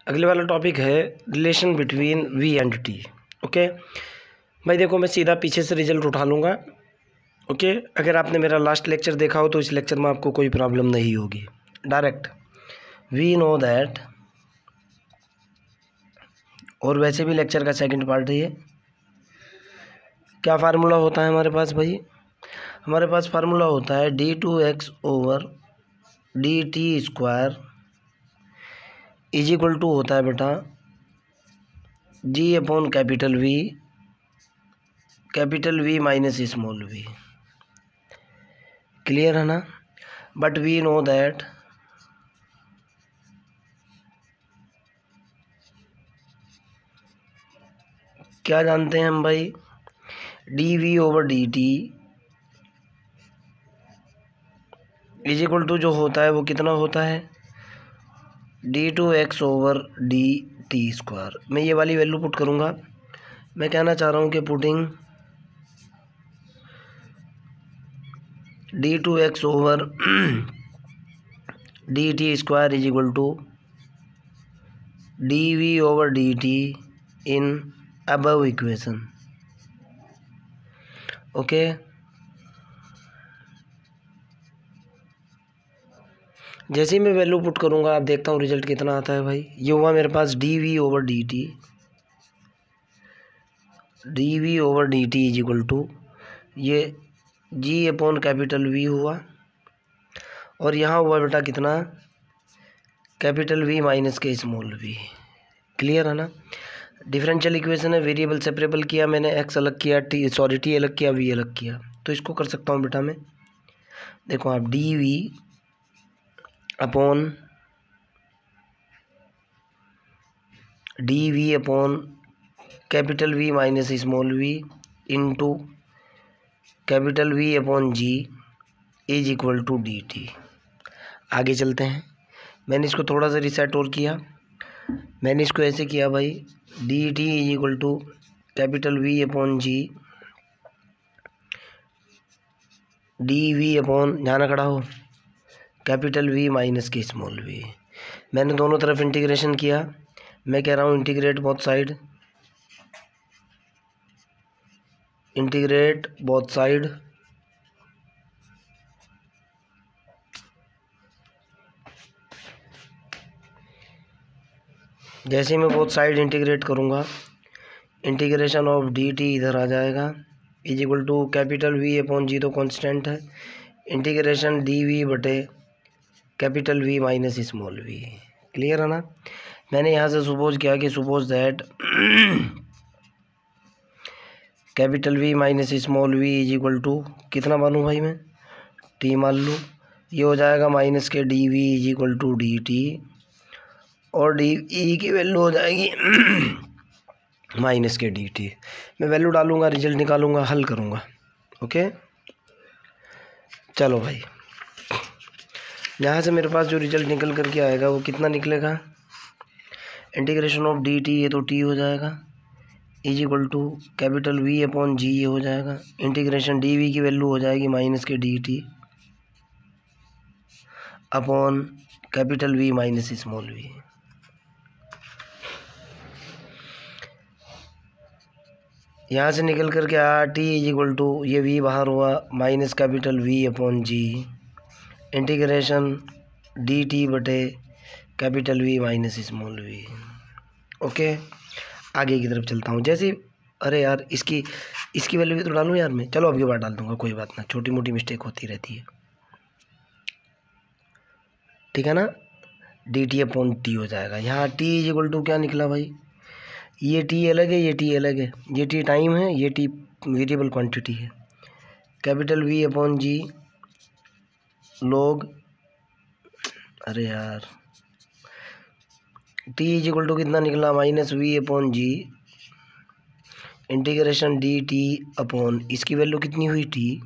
अगले वाला टॉपिक है relation between v and t. Okay भाई, देखो मैं सीधा पीछे से रिजल्ट उठा लूँगा। ओके, अगर आपने मेरा लास्ट लेक्चर देखा हो तो इस लेक्चर में आपको कोई प्रॉब्लम नहीं होगी। डायरेक्ट वी नो दैट, और वैसे भी लेक्चर का सेकंड पार्ट है ये। क्या फार्मूला होता है हमारे पास भाई? हमारे पास फार्मूला होता है d2x/dt² इज इक्वल टू होता है बेटा capital V minus small v। Clear है ना? बट वी नो दैट क्या जानते हैं हम भाई? dv/dt इज इक्वल टू जो होता है वो कितना होता है? d2x/dt²। मैं ये वाली वैल्यू पुट करूँगा। मैं कहना चाह रहा हूँ कि putting d2x/dt² is equal to dv/dt in above equation. Okay, जैसे ही मैं वैल्यू पुट करूँगा आप देखता हूँ रिजल्ट कितना आता है भाई। ये हुआ मेरे पास dv/dt इज इक्वल टू ये g/V हुआ, और यहाँ हुआ बेटा कितना? कैपिटल V माइनस के स्मॉल v। क्लियर है ना? डिफरेंशियल इक्वेशन है, वेरिएबल सेपरेबल किया मैंने, x अलग किया, t अलग किया, v अलग किया। तो इसको कर सकता हूँ बेटा मैं। देखो आप dv upon capital V minus small v into capital V upon g is equal to dt। आगे चलते हैं। मैंने इसको थोड़ा सा रिसेट और किया। मैंने इसको ऐसे किया भाई, dt is equal to capital V upon g dv upon, जाना खड़ा हो, कैपिटल V माइनस के स्मॉल v। मैंने दोनों तरफ इंटीग्रेशन किया। मैं कह रहा हूँ इंटीग्रेट बोथ साइड जैसे मैं बोथ साइड इंटीग्रेट करूँगा, इंटीग्रेशन ऑफ dt इधर आ जाएगा is equal to capital V upon g तो कांस्टेंट है, इंटीग्रेशन dv बटे capital V minus small v। Clear है ना? मैंने यहाँ से सपोज किया कि suppose that capital V minus small v is equal to कितना मानूँ भाई मैं? t मान लूँ। ये हो जाएगा माइनस के dv is equal to dt, और डी ई की वैल्यू हो जाएगी माइनस के dt। मैं वैल्यू डालूँगा, रिजल्ट निकालूँगा, हल करूँगा। ओके, चलो भाई, यहाँ से मेरे पास जो रिजल्ट निकल करके आएगा वो कितना निकलेगा? इंटीग्रेशन ऑफ dt, ये तो t हो जाएगा, is equal to capital V upon g ये हो जाएगा, इंटीग्रेशन dv की वैल्यू हो जाएगी माइनस के dt upon capital V minus small v। यहाँ से निकल करके आया t इज इक्वल टू, ये v बाहर हुआ, minus capital V upon g integration dt बटे capital V minus small v। Okay, आगे की तरफ चलता हूँ। जैसे अरे यार, इसकी वैल्यू भी तो डालूँ यार मैं। चलो अब की बार डाल दूँगा, कोई बात ना, छोटी मोटी मिस्टेक होती रहती है। ठीक है ना? dt अपॉन t हो जाएगा। यहाँ t इज इक्वल टू क्या निकला भाई? ये t अलग है, ये t अलग है, ये t टाइम है, ये t वेरिएबल क्वांटिटी है। Capital V upon g log, अरे यार, t इज इक्वल टू कितना निकला? Minus V upon g integration dt upon, इसकी वैल्यू कितनी हुई? t।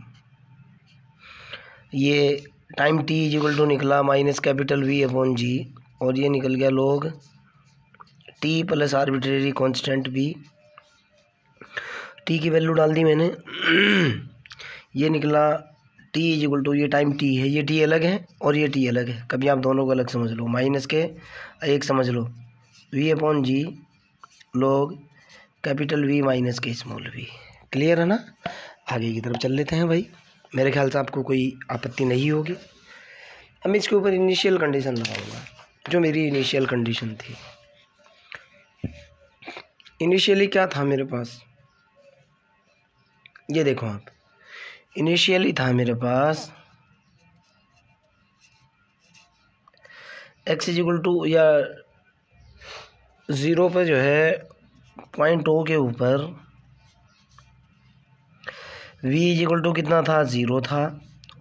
ये time t is equal to निकला minus capital V upon g, और ये निकल गया log t plus arbitrary constant b। t की वैल्यू डाल दी मैंने ये निकला t इज इक्वल टू, ये टाइम t है, ये t अलग है और ये t अलग है। कभी आप दोनों को अलग समझ लो, माइनस के एक समझ लो, वी अपॉन जी log कैपिटल वी माइनस के स्मॉल वी। क्लियर है ना? आगे की तरफ चल लेते हैं भाई, मेरे ख्याल से आपको कोई आपत्ति नहीं होगी। अब मैं इसके ऊपर इनिशियल कंडीशन लगाऊंगा, जो मेरी इनिशियल कंडीशन थी। इनिशियली क्या था मेरे पास, ये देखो आप, इनिशियली था मेरे पास x इक्वल टू या 0 पे जो है पॉइंट ओ के ऊपर v इक्वल टू कितना था, 0 था,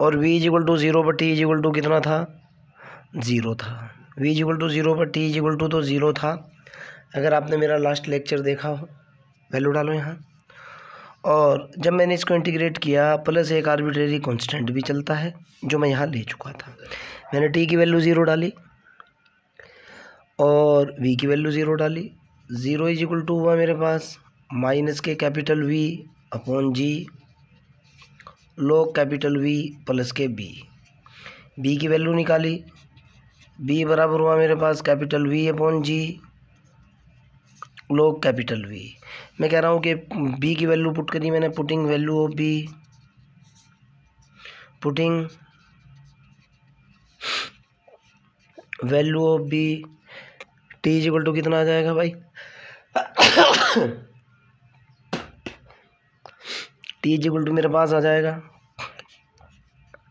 और v इक्वल टू 0 पर t इक्वल टू कितना था, 0 था। v इक्वल टू 0 पर t इक्वल टू तो 0 था। अगर आपने मेरा लास्ट लेक्चर देखा हो, वैल्यू डालो यहाँ। और जब मैंने इसको इंटीग्रेट किया, प्लस एक आर्बिट्रेरी कांस्टेंट भी चलता है जो मैं यहाँ ले चुका था। मैंने t की वैल्यू 0 डाली और v की वैल्यू 0 डाली। 0 इज इक्वल टू हुआ मेरे पास minus k capital V upon जी log कैपिटल V प्लस के b की वैल्यू निकाली। b बराबर हुआ मेरे पास कैपिटल V अपॉन जी log कैपिटल V। मैं कह रहा हूँ कि b की वैल्यू पुट करी मैंने, putting value of b, putting value of b, t is equal to कितना आ जाएगा भाई t इज इक्वल टू मेरे पास आ जाएगा,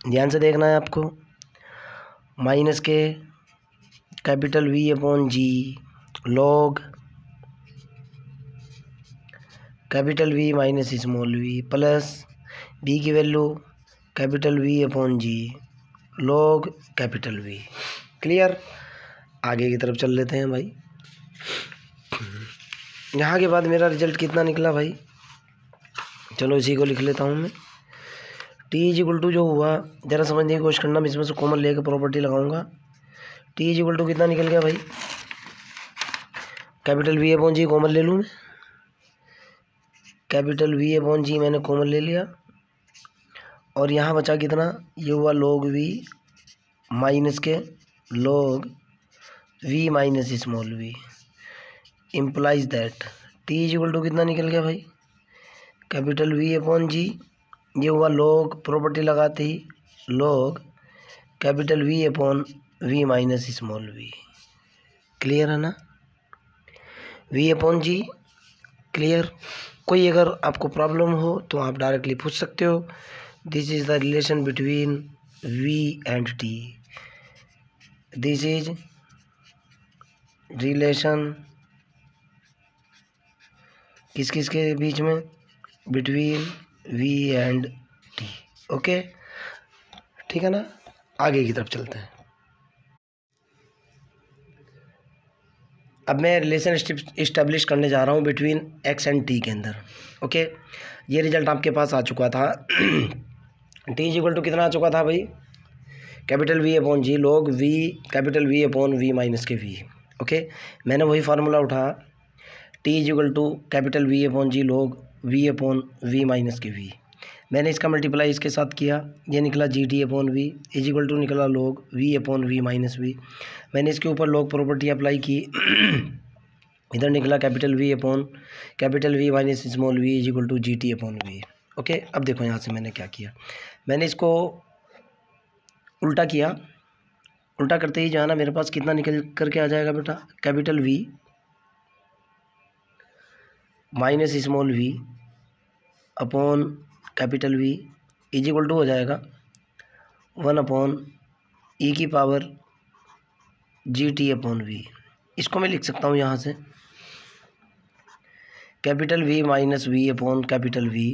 ध्यान से देखना है आपको, minus k capital V upon जी log capital V minus small v plus b की वैल्यू कैपिटल V अपॉन जी log कैपिटल V। क्लियर? आगे की तरफ चल लेते हैं भाई। यहाँ के बाद मेरा रिजल्ट कितना निकला भाई, चलो इसी को लिख लेता हूँ मैं। t इज इक्वल टू जो हुआ, ज़रा समझने की कोशिश करना, मैं इसमें से कॉमन लेकर प्रॉपर्टी लगाऊंगा। t इज इक्वल टू कितना निकल गया भाई, कैपिटल V अपॉन जी कॉमन ले लूँ मैं, कैपिटल V अपॉन जी मैंने कॉमन ले लिया, और यहाँ बचा कितना, ये हुआ log V माइनस के log V minus small v, implies that t is equal to कितना निकल गया भाई, कैपिटल V अपॉन जी, ये हुआ log, प्रॉपर्टी लगाते ही log capital V upon V minus small v। Clear है ना? V अपॉन जी क्लियर। कोई अगर आपको प्रॉब्लम हो तो आप डायरेक्टली पूछ सकते हो। This is the relation between V and T, this is relation किस किस के बीच में, between V and T। Okay, ठीक है ना? आगे की तरफ चलते हैं। अब मैं रिलेशन इस्टेब्लिश करने जा रहा हूँ बिटवीन x एंड t के अंदर। ओके, ये रिजल्ट आपके पास आ चुका था t इज इक्वल टू कितना आ चुका था भाई, कैपिटल V अपॉन जी log V capital V upon V minus के V। ओके, मैंने वही फार्मूला उठा, t is equal to capital V upon ji log V upon V minus के V। मैंने इसका मल्टीप्लाई इसके साथ किया, ये निकला GT upon V is equal to निकला log V upon V minus V। मैंने इसके ऊपर log प्रॉपर्टी अप्लाई की इधर निकला capital V upon capital V minus small v is equal to GT upon V। Okay, अब देखो यहाँ से मैंने क्या किया, मैंने इसको उल्टा किया, उल्टा करते ही जो है ना मेरे पास कितना निकल करके आ जाएगा बेटा, capital V minus small v upon capital V is equal to हो जाएगा 1 अपॉन ई की पावर GT अपॉन V। इसको मैं लिख सकता हूँ यहाँ से capital V minus V upon capital V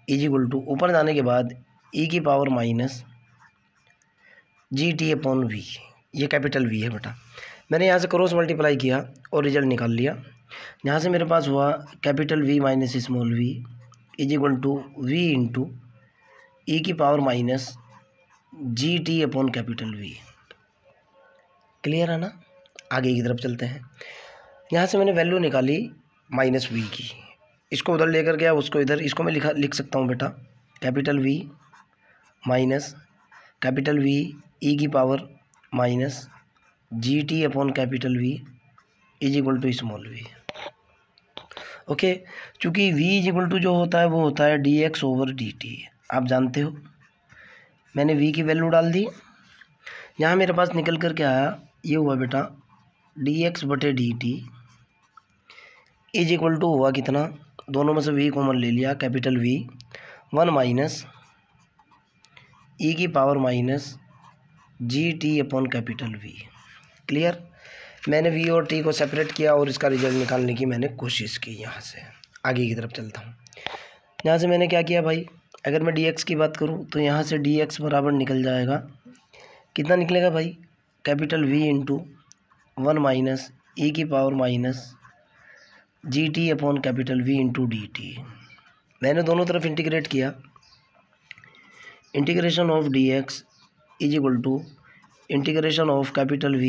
is equal to, ऊपर जाने के बाद ई की power minus GT upon V, ये कैपिटल V है बेटा। मैंने यहाँ से क्रॉस मल्टीप्लाई किया और रिजल्ट निकाल लिया। यहाँ से मेरे पास हुआ capital V minus small v is equal to V into e की power minus GT upon capital V। Clear है ना? आगे की तरफ चलते हैं। यहाँ से मैंने वैल्यू निकाली माइनस V की, इसको उधर लेकर गया, उसको इधर, इसको मैं लिख सकता हूँ बेटा capital V minus capital V e की power minus GT upon capital V is equal to small v. Okay, चूँकि v इज इक्वल टू जो होता है वो होता है dx ओवर dt, आप जानते हो। मैंने v की वैल्यू डाल दी, यहाँ मेरे पास निकल कर क्या आया, ये हुआ बेटा dx बटे dt इज इक्वल टू हुआ कितना, दोनों में से v कॉमन ले लिया, कैपिटल V, 1 माइनस e की power minus gt upon capital V। Clear. मैंने v और t को सेपरेट किया और इसका रिजल्ट निकालने की मैंने कोशिश की। यहाँ से आगे की तरफ चलता हूँ। यहाँ से मैंने क्या किया भाई, अगर मैं dx की बात करूँ तो यहाँ से dx बराबर निकल जाएगा, कितना निकलेगा भाई, capital V into 1 minus e की power minus gt upon capital V into dt। मैंने दोनों तरफ इंटीग्रेट किया, integration of dx is equal to integration of capital V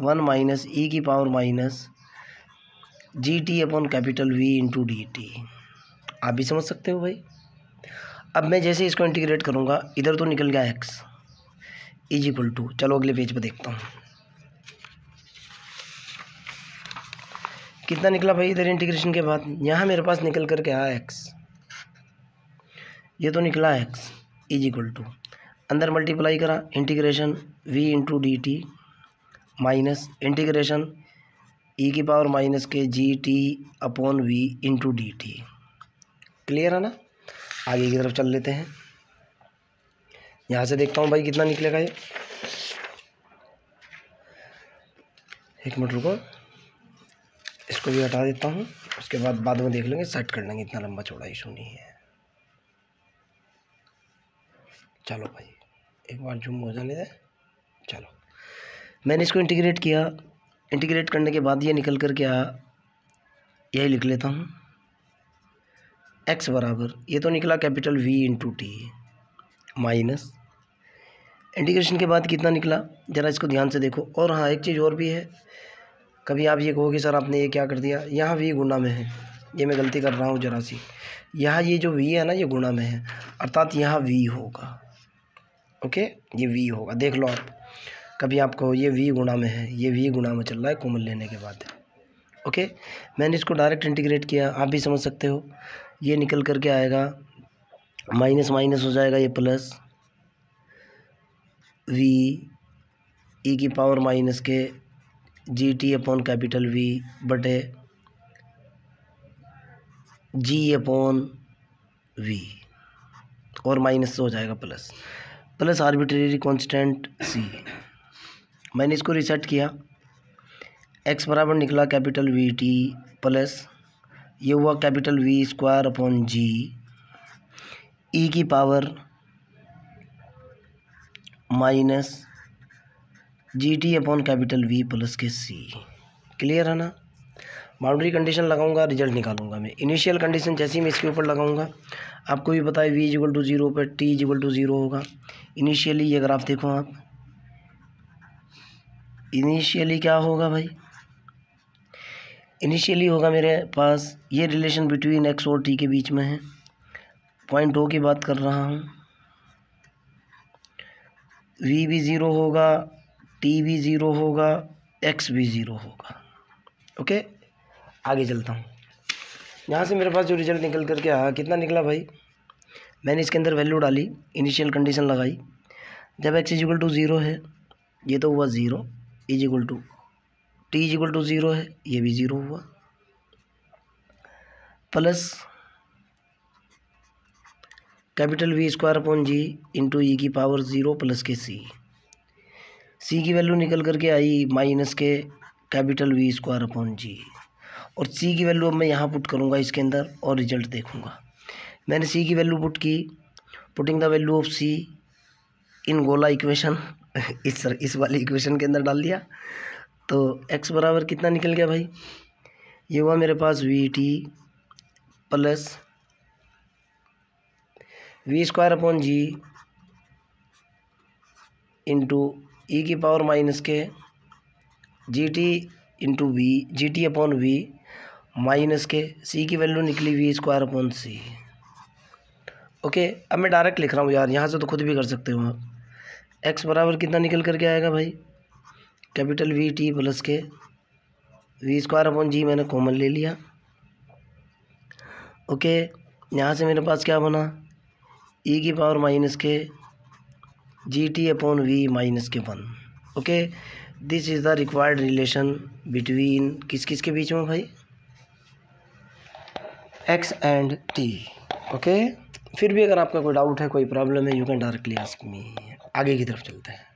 1 minus e की power minus gt upon capital V into dt। आप भी समझ सकते हो भाई। अब मैं जैसे इसको इंटीग्रेट करूँगा, इधर तो निकल गया x इज इक्वल टू, चलो अगले पेज पर देखता हूँ कितना निकला भाई इधर इंटीग्रेशन के बाद। यहाँ मेरे पास निकल कर के आया x, ये तो निकला x इज इक्वल टू, अंदर मल्टीप्लाई करा, integration v into D T minus integration e की पावर माइनस के gt upon v into D T. Clear है ना। आगे की तरफ चल लेते हैं। यहाँ से देखता हूँ भाई कितना निकलेगा ये, एक मिनट रुको, इसको भी हटा देता हूँ, उसके बाद में देख लेंगे, सेट कर लेंगे, इतना लंबा चौड़ा इशू नहीं है। चलो भाई एक बार जूम हो जाने दे। चलो मैंने इसको इंटीग्रेट किया, इंटीग्रेट करने के बाद ये निकल कर क्या, यही लिख लेता हूँ, x बराबर, ये तो निकला capital V into T minus integration के बाद कितना निकला, ज़रा इसको ध्यान से देखो। और हाँ एक चीज़ और भी है, कभी आप ये कहोगे सर आपने ये क्या कर दिया, यहाँ v गुना में है, ये मैं गलती कर रहा हूँ ज़रा सी, यहाँ ये जो v है ना ये गुना में है, अर्थात यहाँ v होगा। ओके, ये v होगा, देख लो आप, कभी आप कहो ये v गुना में है, ये v गुना में चल रहा है कॉमन लेने के बाद। ओके, मैंने इसको डायरेक्ट इंटीग्रेट किया, आप भी समझ सकते हो, ये निकल कर के आएगा, माइनस माइनस हो जाएगा, ये प्लस v e की पावर माइनस के gt अपॉन कैपिटल V बटे g अपॉन v, और माइनस से हो जाएगा plus, plus arbitrary constant c। मैंने इसको रीसेट किया, x बराबर निकला कैपिटल V t प्लस ये हुआ capital V square upon g e की power minus gt upon capital V plus k c। Clear है ना। बाउंड्री कंडीशन लगाऊंगा, रिजल्ट निकालूंगा मैं। इनिशियल कंडीशन जैसे ही मैं इसके ऊपर लगाऊंगा, आपको भी पता है v इक्वल टू 0 पर t इक्वल टू 0 होगा। इनिशियली ये ग्राफ देखो आप, इनिशियली क्या होगा भाई, इनिशियली होगा मेरे पास ये रिलेशन बिटवीन x और t के बीच में है, पॉइंट ओ की बात कर रहा हूँ, v भी 0 होगा, t भी 0 होगा, x भी 0 होगा। ओके, आगे चलता हूँ। यहाँ से मेरे पास जो रिजल्ट निकल करके आया, कितना निकला भाई, मैंने इसके अंदर वैल्यू डाली, इनिशियल कंडीशन लगाई, जब x इक्वल टू 0 है, ये तो हुआ 0, is equal to t equal to 0 है, ये भी 0 हुआ, plus capital V square upon g into e की पावर 0 प्लस के c की वैल्यू निकल करके आई minus k capital V square upon g, और c की वैल्यू अब मैं यहाँ पुट करूँगा इसके अंदर और रिजल्ट देखूँगा। मैंने c की वैल्यू पुट की, putting the value of c इन गोला इक्वेशन इस वाली इक्वेशन के अंदर डाल दिया, तो x बराबर कितना निकल गया भाई, ये हुआ मेरे पास v t plus V square upon g into e की पावर माइनस के जी t into v, g T upon we minus k c की वैल्यू निकली V square upon c. Okay, अब मैं डायरेक्ट लिख रहा हूँ यार, यहाँ से तो खुद भी कर सकते हो आप। x बराबर कितना निकल करके आएगा भाई, कैपिटल V टी प्लस के वी स्क्वायर अपॉन जी मैंने कॉमन ले लिया। ओके, यहाँ से मेरे पास क्या बना, ई की पावर माइनस के G T upon we minus के 1। Okay, this is the required relation between किस किस के बीच में भाई, एक्स एंड टी। ओके, फिर भी अगर आपका कोई डाउट है, कोई प्रॉब्लम है, you can directly ask me. आगे की तरफ चलते हैं।